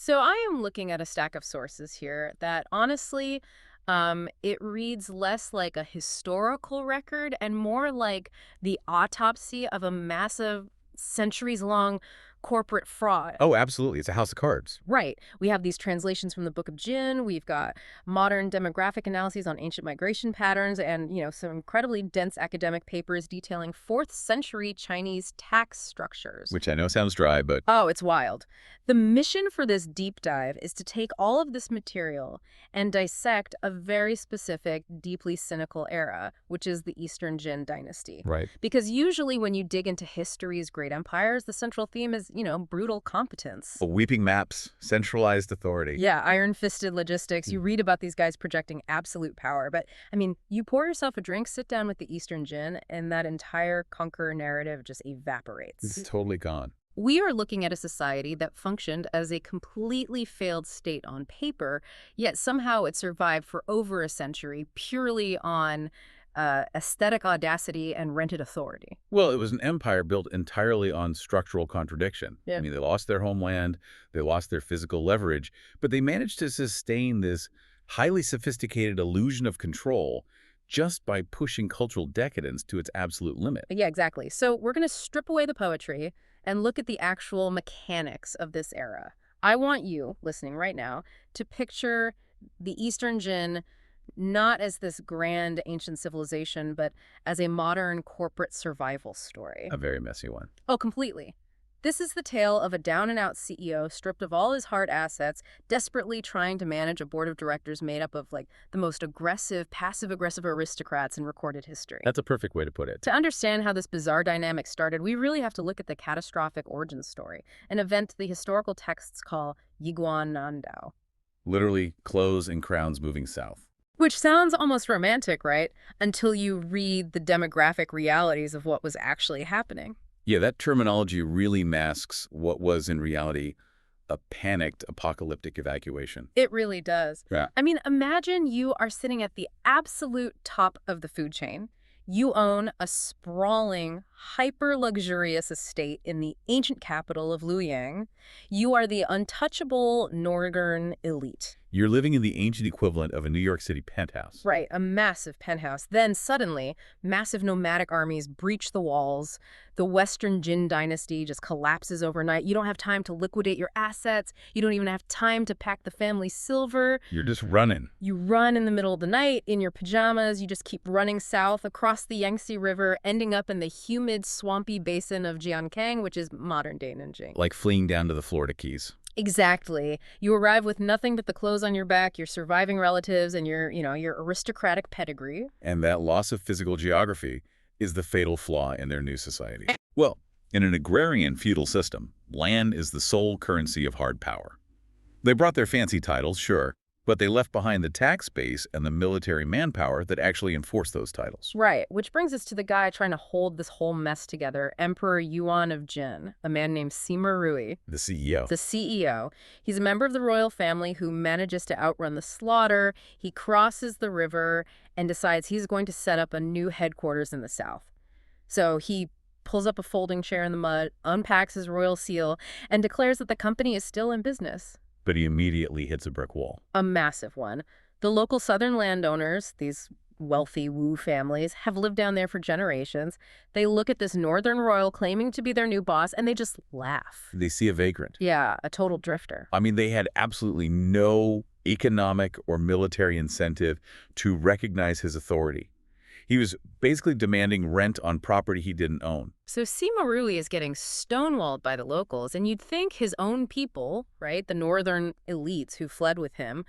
So I am looking at a stack of sources here that honestly, it reads less like a historical record and more like the autopsy of a massive, centuries-long corporate fraud. Oh, absolutely. It's a house of cards. Right. We have these translations from the Book of Jin. We've got modern demographic analyses on ancient migration patterns and, some incredibly dense academic papers detailing 4th century Chinese tax structures. Which I know sounds dry, but Oh, it's wild. The mission for this deep dive is to take all of this material and dissect a very specific, deeply cynical era, which is the Eastern Jin dynasty. right. Because usually when you dig into history's great empires, the central theme is, brutal competence. Weeping maps, centralized authority. Yeah, iron-fisted logistics. You read about these guys projecting absolute power. But, you pour yourself a drink, sit down with the Eastern Jin, and that entire conqueror narrative just evaporates. It's totally gone. We are looking at a society that functioned as a completely failed state on paper, yet somehow it survived for over a century purely on aesthetic audacity and rented authority. Well, it was an empire built entirely on structural contradiction. Yeah. I mean, they lost their homeland, they lost their physical leverage, but they managed to sustain this highly sophisticated illusion of control just by pushing cultural decadence to its absolute limit. Yeah, exactly. So we're going to strip away the poetry and look at the actual mechanics of this era. I want you, listening right now, to picture the Eastern Jin not as this grand ancient civilization, but as a modern corporate survival story. A very messy one. Oh, completely. This is the tale of a down-and-out CEO stripped of all his hard assets, desperately trying to manage a board of directors made up of, the most aggressive, passive-aggressive aristocrats in recorded history. That's a perfect way to put it. To understand how this bizarre dynamic started, we really have to look at the catastrophic origin story, an event the historical texts call Yiguan Nandao. Literally, clothes and crowns moving south. Which sounds almost romantic, right? Until you read the demographic realities of what was actually happening. Yeah, that terminology really masks what was in reality a panicked apocalyptic evacuation. It really does. Yeah. Imagine you are sitting at the absolute top of the food chain. You own a sprawling, hyper-luxurious estate in the ancient capital of Luoyang. You are the untouchable northern elite. You're living in the ancient equivalent of a New York City penthouse. Right, a massive penthouse. Then suddenly, massive nomadic armies breach the walls. The Western Jin dynasty just collapses overnight. You don't have time to liquidate your assets. You don't even have time to pack the family silver. You're just running. You run in the middle of the night in your pajamas. You just keep running south across the Yangtze River, ending up in the humid, swampy basin of Jiankang, which is modern-day Nanjing. Like fleeing down to the Florida Keys. Exactly. You arrive with nothing but the clothes on your back, your surviving relatives, and your aristocratic pedigree. And that loss of physical geography is the fatal flaw in their new society. Well, in an agrarian feudal system, land is the sole currency of hard power. They brought their fancy titles, sure, but they left behind the tax base and the military manpower that actually enforced those titles. Right, which brings us to the guy trying to hold this whole mess together, Emperor Yuan of Jin, a man named Sima Rui. The CEO. The CEO. He's a member of the royal family who manages to outrun the slaughter. He crosses the river and decides he's going to set up a new headquarters in the south. So he pulls up a folding chair in the mud, unpacks his royal seal, and declares that the company is still in business. But he immediately hits a brick wall. A massive one. The local southern landowners, these wealthy Wu families, have lived down there for generations. They look at this northern royal claiming to be their new boss, and they just laugh. They see a vagrant. Yeah, a total drifter. They had absolutely no economic or military incentive to recognize his authority. He was basically demanding rent on property he didn't own. So Sima Rui is getting stonewalled by the locals, and you'd think his own people, right, the northern elites who fled with him,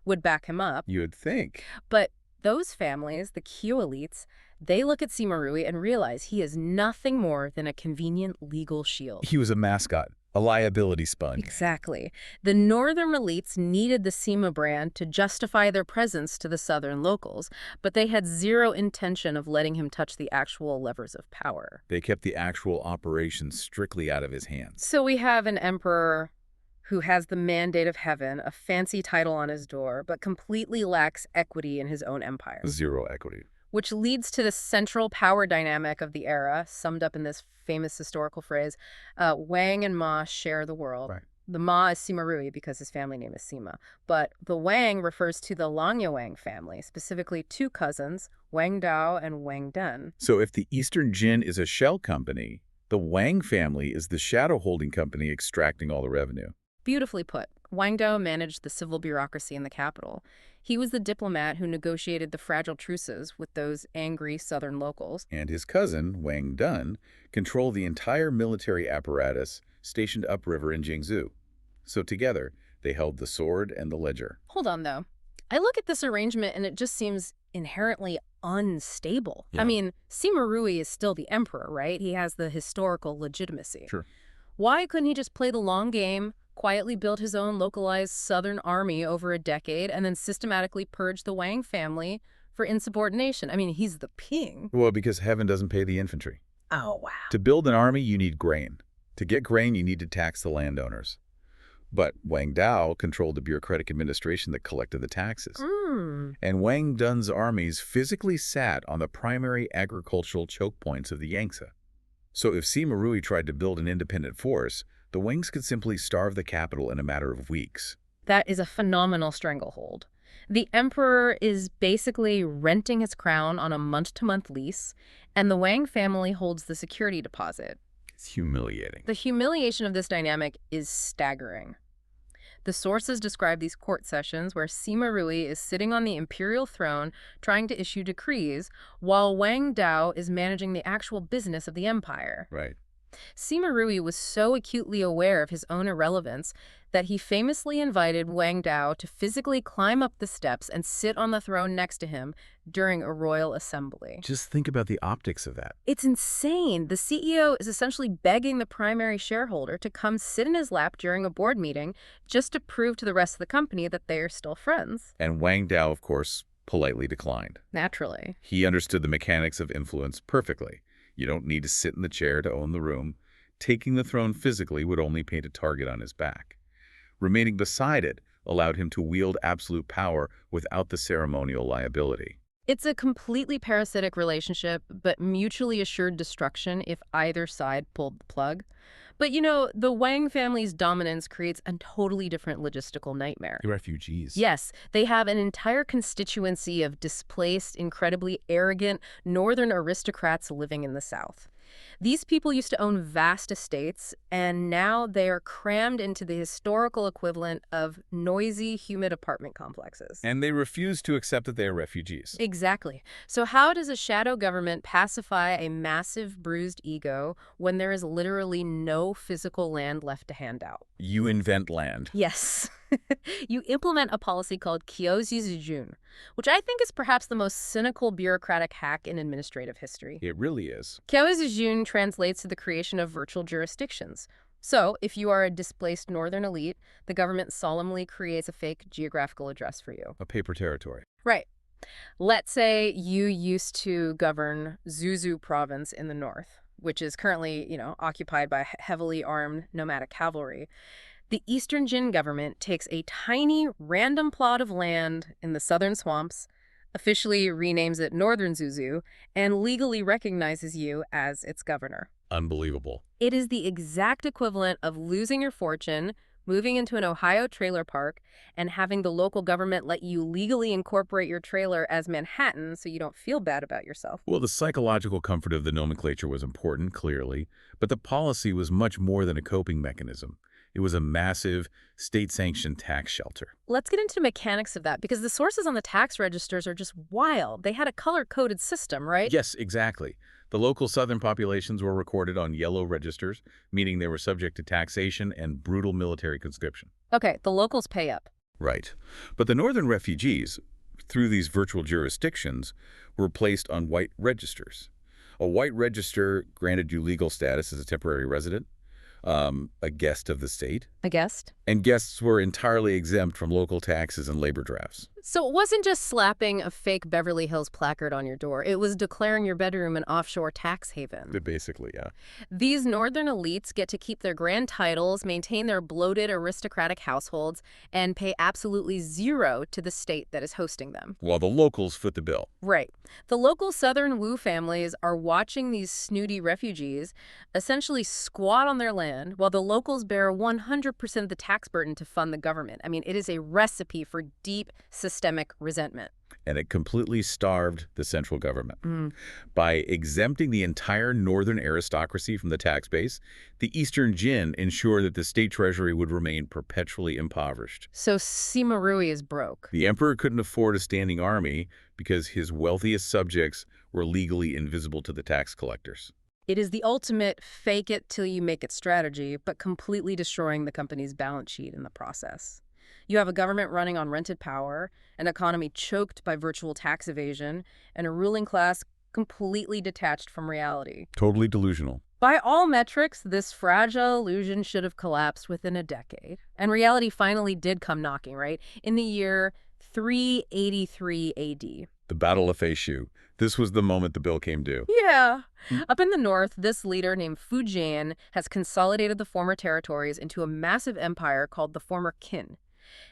would back him up. You would think. But those families, the Q elites, they look at Sima Rui and realize he is nothing more than a convenient legal shield. He was a mascot, a liability sponge. Exactly. The northern elites needed the Sima brand to justify their presence to the southern locals, but they had zero intention of letting him touch the actual levers of power. They kept the actual operation strictly out of his hands. So we have an emperor who has the mandate of heaven, a fancy title on his door, but completely lacks equity in his own empire. Zero equity. Which leads to the central power dynamic of the era, summed up in this famous historical phrase, Wang and Ma share the world. Right. The Ma is Sima Rui because his family name is Sima. But the Wang refers to the Langya Wang family, specifically two cousins, Wang Dao and Wang Den. So if the Eastern Jin is a shell company, the Wang family is the shadow holding company extracting all the revenue. Beautifully put. Wang Dao managed the civil bureaucracy in the capital. He was the diplomat who negotiated the fragile truces with those angry southern locals. And his cousin, Wang Dun, controlled the entire military apparatus stationed upriver in Jingzhou. So together, they held the sword and the ledger. Hold on, though. I look at this arrangement and it just seems inherently unstable. Yeah. I mean, Sima Rui is still the emperor, right? He has the historical legitimacy. Sure. Why couldn't he just play the long game, quietly build his own localized southern army over a decade, and then systematically purge the Wang family for insubordination? I mean, he's the king. Well, because heaven doesn't pay the infantry. Oh, wow. To build an army, you need grain. To get grain, you need to tax the landowners. But Wang Dao controlled the bureaucratic administration that collected the taxes. And Wang Dun's armies physically sat on the primary agricultural choke points of the Yangtze. So if Sima Rui tried to build an independent force, the Wangs could simply starve the capital in a matter of weeks. That is a phenomenal stranglehold. The emperor is basically renting his crown on a month-to-month lease, and the Wang family holds the security deposit. It's humiliating. The humiliation of this dynamic is staggering. The sources describe these court sessions where Sima Rui is sitting on the imperial throne trying to issue decrees, while Wang Dao is managing the actual business of the empire. Right. Sima Rui was so acutely aware of his own irrelevance that he famously invited Wang Dao to physically climb up the steps and sit on the throne next to him during a royal assembly. Just think about the optics of that. It's insane. The CEO is essentially begging the primary shareholder to come sit in his lap during a board meeting just to prove to the rest of the company that they are still friends. And Wang Dao, of course, politely declined. Naturally. He understood the mechanics of influence perfectly. You don't need to sit in the chair to own the room. Taking the throne physically would only paint a target on his back. Remaining beside it allowed him to wield absolute power without the ceremonial liability. It's a completely parasitic relationship, but mutually assured destruction if either side pulled the plug. But you know, the Wang family's dominance creates a totally different logistical nightmare. The refugees. Yes, they have an entire constituency of displaced, incredibly arrogant northern aristocrats living in the South. These people used to own vast estates, and now they are crammed into the historical equivalent of noisy, humid apartment complexes. And they refuse to accept that they are refugees. Exactly. So how does a shadow government pacify a massive, bruised ego when there is literally no physical land left to hand out? You invent land. Yes. You implement a policy called Qiuzhizhijun, which I think is perhaps the most cynical bureaucratic hack in administrative history. It really is. Qiuzhizhijun translates to the creation of virtual jurisdictions. So, if you are a displaced northern elite, the government solemnly creates a fake geographical address for you. A paper territory. Right. Let's say you used to govern Zuzhou province in the north, which is currently, occupied by heavily armed nomadic cavalry. The Eastern Jin government takes a tiny, random plot of land in the southern swamps, officially renames it Northern Zuzhou, and legally recognizes you as its governor. Unbelievable. It is the exact equivalent of losing your fortune, moving into an Ohio trailer park, and having the local government let you legally incorporate your trailer as Manhattan so you don't feel bad about yourself. Well, the psychological comfort of the nomenclature was important, clearly, but the policy was much more than a coping mechanism. It was a massive, state-sanctioned tax shelter. Let's get into the mechanics of that, because the sources on the tax registers are just wild. They had a color-coded system, right? Yes, exactly. The local southern populations were recorded on yellow registers, meaning they were subject to taxation and brutal military conscription. Okay, the locals pay up. Right. But the northern refugees, through these virtual jurisdictions, were placed on white registers. A white register granted you legal status as a temporary resident, a guest of the state. A guest? And guests were entirely exempt from local taxes and labor drafts. So it wasn't just slapping a fake Beverly Hills placard on your door. It was declaring your bedroom an offshore tax haven. Basically, yeah. These northern elites get to keep their grand titles, maintain their bloated aristocratic households, and pay absolutely zero to the state that is hosting them. While the locals foot the bill. Right. The local Southern Wu families are watching these snooty refugees essentially squat on their land while the locals bear 100% of the tax burden to fund the government. I mean, it is a recipe for deep systemic resentment. And it completely starved the central government. Mm. By exempting the entire northern aristocracy from the tax base, the Eastern Jin ensured that the state treasury would remain perpetually impoverished. So Sima Rui is broke. The emperor couldn't afford a standing army because his wealthiest subjects were legally invisible to the tax collectors. It is the ultimate fake it till you make it strategy, but completely destroying the company's balance sheet in the process. You have a government running on rented power, an economy choked by virtual tax evasion, and a ruling class completely detached from reality. Totally delusional. By all metrics, this fragile illusion should have collapsed within a decade. And reality finally did come knocking, right? In the year 383 AD. The Battle of Feishu. This was the moment the bill came due. Yeah. Up in the north, this leader named Fu Jian has consolidated the former territories into a massive empire called the former Qin.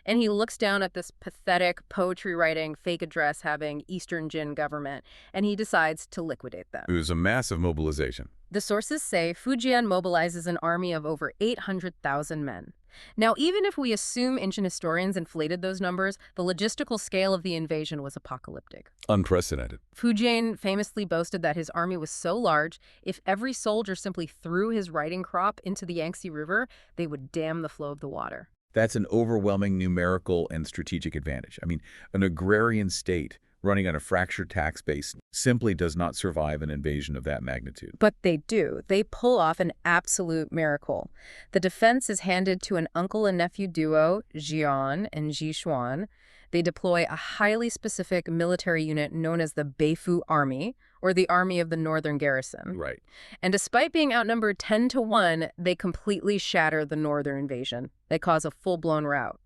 And he looks down at this pathetic, poetry-writing, fake address-having Eastern Jin government, and he decides to liquidate them. It was a massive mobilization. The sources say Fujian mobilizes an army of over 800,000 men. Now, even if we assume ancient historians inflated those numbers, the logistical scale of the invasion was apocalyptic. Unprecedented. Fujian famously boasted that his army was so large, if every soldier simply threw his riding crop into the Yangtze River, they would dam the flow of the water. That's an overwhelming numerical and strategic advantage. I mean, an agrarian state running on a fractured tax base simply does not survive an invasion of that magnitude. But they do. They pull off an absolute miracle. The defense is handed to an uncle and nephew duo, Jian and Jishuan. They deploy a highly specific military unit known as the Beifu Army, or the Army of the Northern Garrison. Right. And despite being outnumbered 10-1, they completely shatter the northern invasion. They cause a full-blown rout.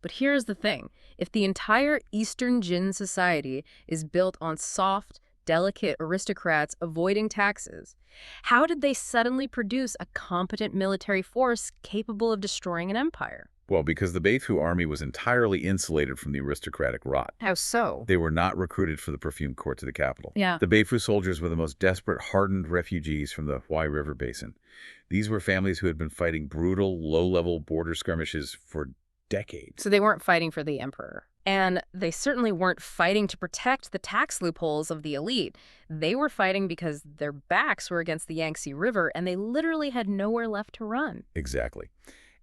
But here's the thing. If the entire Eastern Jin society is built on soft, delicate aristocrats avoiding taxes, how did they suddenly produce a competent military force capable of destroying an empire? Well, because the Beifu army was entirely insulated from the aristocratic rot. How so? They were not recruited for the perfume courts of the capital. Yeah. The Beifu soldiers were the most desperate, hardened refugees from the Huai River Basin. These were families who had been fighting brutal, low-level border skirmishes for decades. So they weren't fighting for the emperor. And they certainly weren't fighting to protect the tax loopholes of the elite. They were fighting because their backs were against the Yangtze River, and they literally had nowhere left to run. Exactly.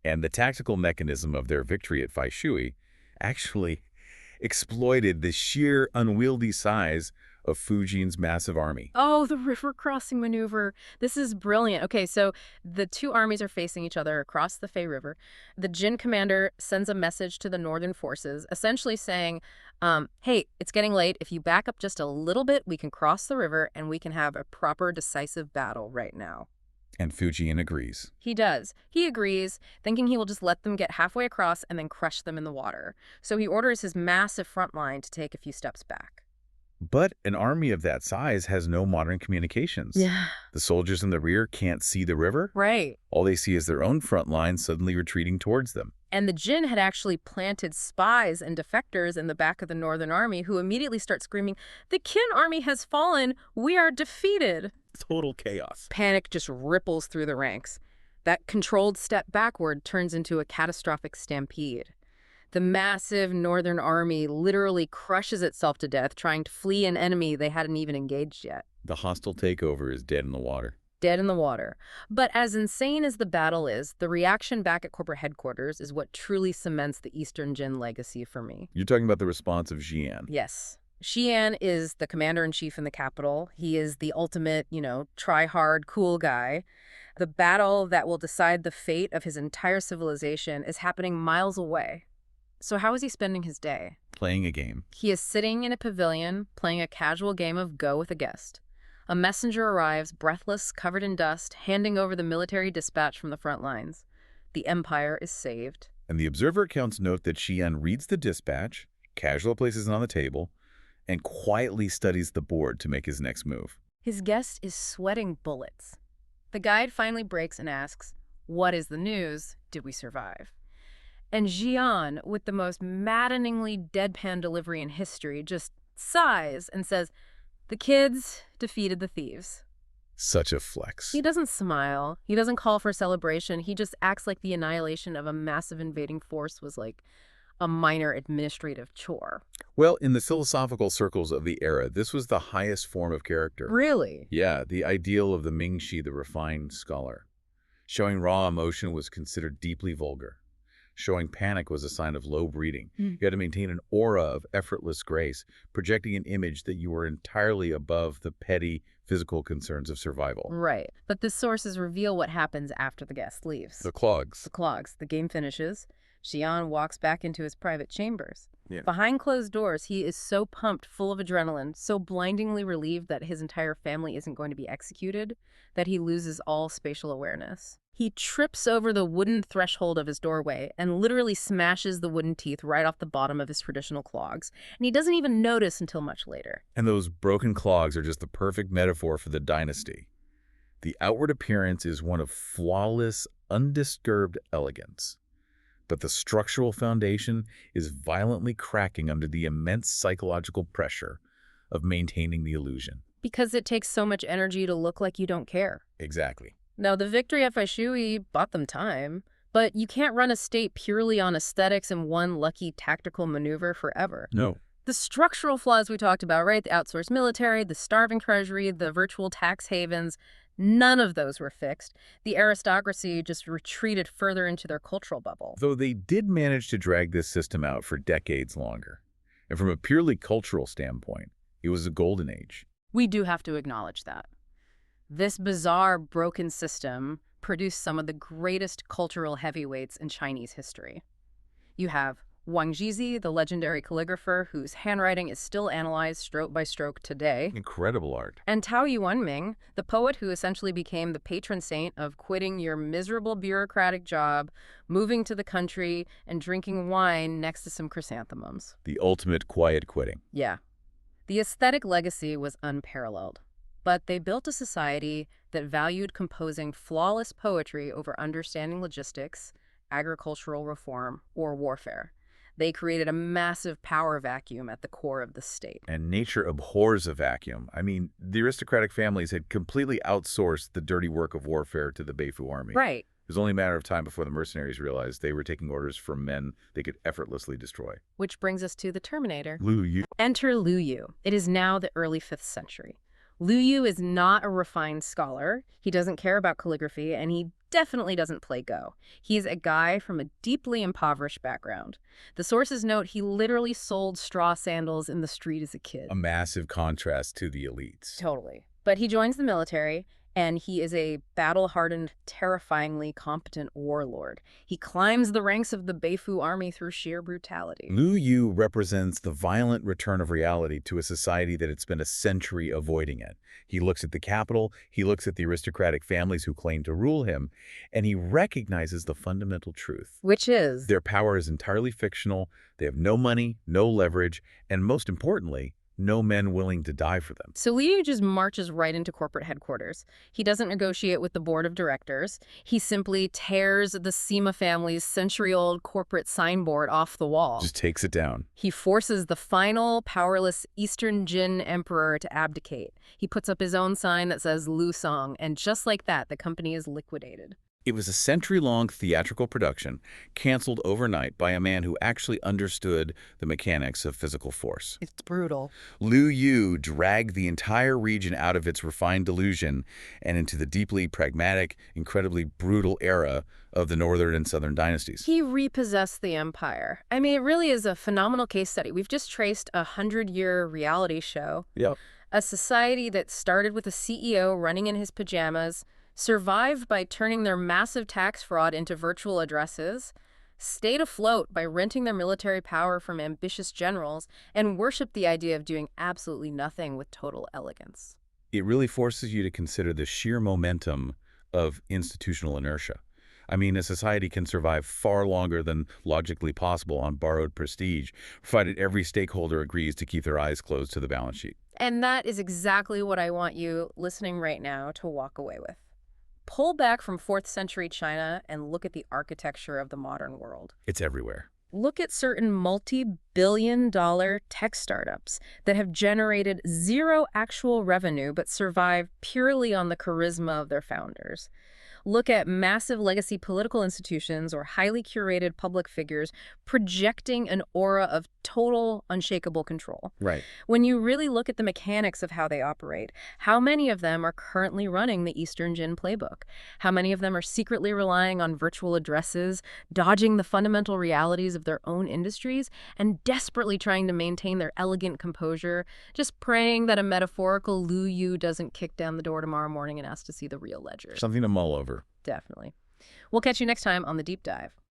And the tactical mechanism of their victory at Faishui actually exploited the sheer unwieldy size of Fujian's massive army. Oh, the river crossing maneuver. This is brilliant. Okay, so the two armies are facing each other across the Fei River. The Jin commander sends a message to the northern forces, essentially saying, hey, it's getting late. If you back up just a little bit, we can cross the river and we can have a proper decisive battle right now. And Fujian agrees. He does. He agrees, thinking he will just let them get halfway across and then crush them in the water. So he orders his massive front line to take a few steps back. But an army of that size has no modern communications. Yeah. The soldiers in the rear can't see the river. Right. All they see is their own front line suddenly retreating towards them. And the Jin had actually planted spies and defectors in the back of the Northern Army who immediately start screaming, "The Qin army has fallen! We are defeated!" Total chaos. Panic just ripples through the ranks. That controlled step backward turns into a catastrophic stampede. The massive Northern Army literally crushes itself to death trying to flee an enemy they hadn't even engaged yet. The hostile takeover is dead in the water. Dead in the water. But as insane as the battle is, the reaction back at corporate headquarters is what truly cements the Eastern Jin legacy for me. You're talking about the response of Jian. Yes. Xian is the commander-in-chief in the capital. He is the ultimate, try-hard, cool guy. The battle that will decide the fate of his entire civilization is happening miles away. So how is he spending his day? Playing a game. He is sitting in a pavilion, playing a casual game of Go with a guest. A messenger arrives, breathless, covered in dust, handing over the military dispatch from the front lines. The empire is saved. And the observer accounts note that Xian reads the dispatch, casually places it on the table, and quietly studies the board to make his next move. His guest is sweating bullets. The guide finally breaks and asks, "What is the news? Did we survive?" And Jian, with the most maddeningly deadpan delivery in history, just sighs and says, "The kids defeated the thieves." Such a flex. He doesn't smile. He doesn't call for celebration. He just acts like the annihilation of a massive invading force was like a minor administrative chore. Well, in the philosophical circles of the era, this was the highest form of character. Really? Yeah, the ideal of the Mingxi, the refined scholar. Showing raw emotion was considered deeply vulgar. Showing panic was a sign of low breeding. You had to maintain an aura of effortless grace, projecting an image that you were entirely above the petty physical concerns of survival. Right. But the sources reveal what happens after the guest leaves. The clogs. The clogs. The game finishes. Xian walks back into his private chambers. Yeah. Behind closed doors, he is so pumped, full of adrenaline, so blindingly relieved that his entire family isn't going to be executed, that he loses all spatial awareness. He trips over the wooden threshold of his doorway and literally smashes the wooden teeth right off the bottom of his traditional clogs, and he doesn't even notice until much later. And those broken clogs are just the perfect metaphor for the dynasty. The outward appearance is one of flawless, undisturbed elegance. But the structural foundation is violently cracking under the immense psychological pressure of maintaining the illusion. Because it takes so much energy to look like you don't care. Exactly. Now, the victory at Faishui bought them time, but you can't run a state purely on aesthetics and one lucky tactical maneuver forever. No. The structural flaws we talked about, right? The outsourced military, the starving treasury, the virtual tax havens, none of those were fixed. The aristocracy just retreated further into their cultural bubble. Though they did manage to drag this system out for decades longer. And from a purely cultural standpoint, it was a golden age. We do have to acknowledge that. This bizarre, broken system produced some of the greatest cultural heavyweights in Chinese history. You have Wang Jizi, the legendary calligrapher whose handwriting is still analyzed stroke by stroke today. Incredible art. And Tao Yuanming, the poet who essentially became the patron saint of quitting your miserable bureaucratic job, moving to the country, and drinking wine next to some chrysanthemums. The ultimate quiet quitting. Yeah. The aesthetic legacy was unparalleled. But they built a society that valued composing flawless poetry over understanding logistics, agricultural reform, or warfare. They created a massive power vacuum at the core of the state. And nature abhors a vacuum. I mean, the aristocratic families had completely outsourced the dirty work of warfare to the Beifu army. Right. It was only a matter of time before the mercenaries realized they were taking orders from men they could effortlessly destroy. Which brings us to the Terminator. Lu Yu. Enter Lu Yu. It is now the early 5th century. Lu Yu is not a refined scholar. He doesn't care about calligraphy, and he definitely doesn't play Go. He's a guy from a deeply impoverished background. The sources note he literally sold straw sandals in the street as a kid. A massive contrast to the elites. Totally. But he joins the military, and he is a battle-hardened, terrifyingly competent warlord. He climbs the ranks of the Beifu army through sheer brutality. Lu Yu represents the violent return of reality to a society that had spent a century avoiding it. He looks at the capital, he looks at the aristocratic families who claim to rule him, and he recognizes the fundamental truth. Which is? Their power is entirely fictional, they have no money, no leverage, and most importantly, no men willing to die for them. So Liu just marches right into corporate headquarters. He doesn't negotiate with the board of directors. He simply tears the Sima family's century-old corporate signboard off the wall. Just takes it down. He forces the final, powerless Eastern Jin emperor to abdicate. He puts up his own sign that says Lu Song, and just like that, the company is liquidated. It was a century-long theatrical production, canceled overnight by a man who actually understood the mechanics of physical force. It's brutal. Lu Yu dragged the entire region out of its refined delusion and into the deeply pragmatic, incredibly brutal era of the northern and southern dynasties. He repossessed the empire. I mean, it really is a phenomenal case study. We've just traced a 100-year reality show. Yep. A society that started with a CEO running in his pajamas, survived by turning their massive tax fraud into virtual addresses, stayed afloat by renting their military power from ambitious generals, and worshipped the idea of doing absolutely nothing with total elegance. It really forces you to consider the sheer momentum of institutional inertia. I mean, a society can survive far longer than logically possible on borrowed prestige, provided every stakeholder agrees to keep their eyes closed to the balance sheet. And that is exactly what I want you listening right now to walk away with. Pull back from 4th century China and look at the architecture of the modern world. It's everywhere. Look at certain multi-billion-dollar tech startups that have generated zero actual revenue but survive purely on the charisma of their founders. Look at massive legacy political institutions or highly curated public figures projecting an aura of total, unshakable control. Right. When you really look at the mechanics of how they operate, how many of them are currently running the Eastern Gin playbook? How many of them are secretly relying on virtual addresses, dodging the fundamental realities of their own industries, and desperately trying to maintain their elegant composure, just praying that a metaphorical Lu Yu doesn't kick down the door tomorrow morning and ask to see the real ledger? Something to mull over. Definitely. We'll catch you next time on The Deep Dive.